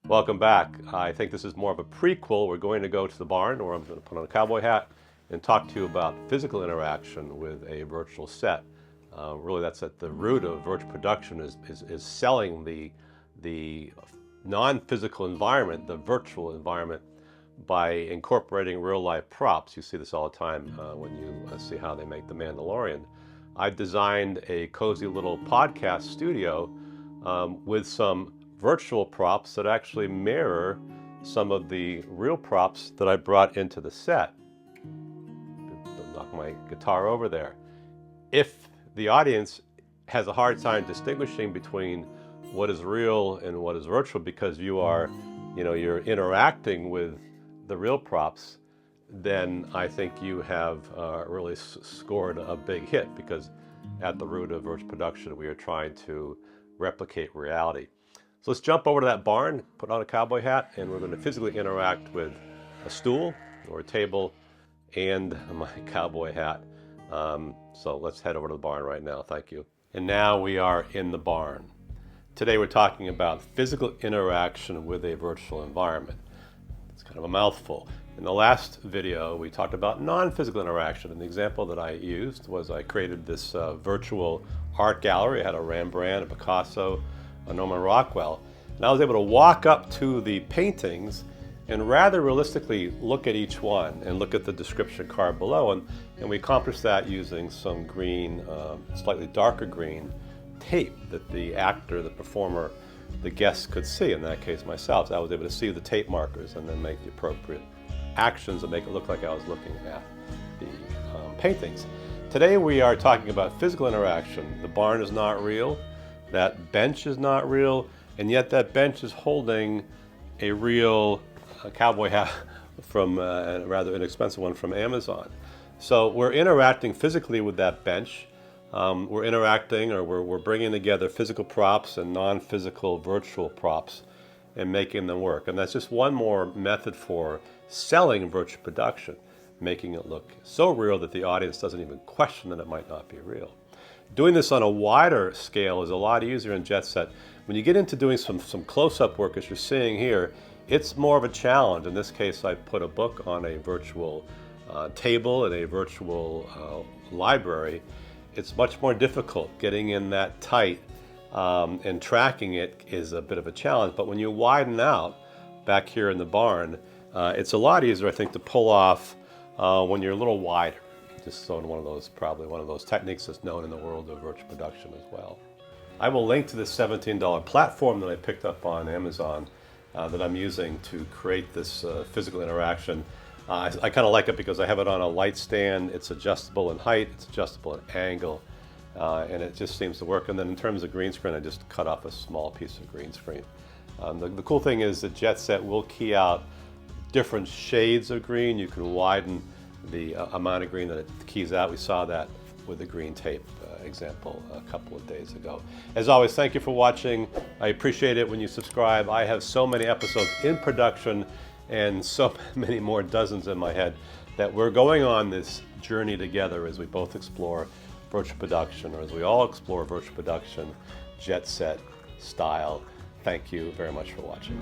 Welcome back. I think this is more of a prequel. We're going to go to the barn, or I'm going to put on a cowboy hat and talk to you about physical interaction with a virtual set. Really, that's at the root of virtual production is selling the non-physical environment, the virtual environment, by incorporating real-life props. You see this all the time when you see how they make The Mandalorian. I've designed a cozy little podcast studio with some virtual props that actually mirror some of the real props that I brought into the set. Don't knock my guitar over there. If the audience has a hard time distinguishing between what is real and what is virtual because you're interacting with the real props, then I think you have really scored a big hit, because at the root of virtual production, we are trying to replicate reality. So let's jump over to that barn, put on a cowboy hat, and we're going to physically interact with a stool or a table and my cowboy hat. So let's head over to the barn right now. Thank you. And now we are in the barn. Today we're talking about physical interaction with a virtual environment. It's kind of a mouthful. In the last video, we talked about non-physical interaction, and the example that I used was I created this virtual art gallery. I had a Rembrandt, a Picasso, a Norman Rockwell, and I was able to walk up to the paintings and rather realistically look at each one and look at the description card below, and we accomplished that using some green, slightly darker green tape that the actor, the performer, the guests could see. In that case, myself, I was able to see the tape markers and then make the appropriate actions that make it look like I was looking at the paintings. Today we are talking about physical interaction. The barn is not real, that bench is not real, and yet that bench is holding a real cowboy hat from a rather inexpensive one from Amazon. So we're interacting physically with that bench. We're interacting, or we're bringing together physical props and non-physical virtual props and making them work. And that's just one more method for selling virtual production, making it look so real that the audience doesn't even question that it might not be real. Doing this on a wider scale is a lot easier in Jetset. When you get into doing some close-up work, as you're seeing here, it's more of a challenge. In this case, I put a book on a virtual table in a virtual library. It's much more difficult. Getting in that tight and tracking it is a bit of a challenge. But when you widen out back here in the barn, it's a lot easier, I think, to pull off when you're a little wider. Just so probably one of those techniques that's known in the world of virtual production as well. I will link to this $17 platform that I picked up on Amazon that I'm using to create this physical interaction. I kind of like it because I have it on a light stand. It's adjustable in height, it's adjustable in angle, and it just seems to work. And then in terms of green screen, I just cut off a small piece of green screen. The cool thing is that Jetset will key out different shades of green. You can widen the amount of green that it keys out. We saw that with the green tape example a couple of days ago. As always, thank you for watching. I appreciate it when you subscribe. I have so many episodes in production and so many more, dozens in my head, that we're going on this journey together as we both explore virtual production, or as we all explore virtual production, Jetset style. Thank you very much for watching.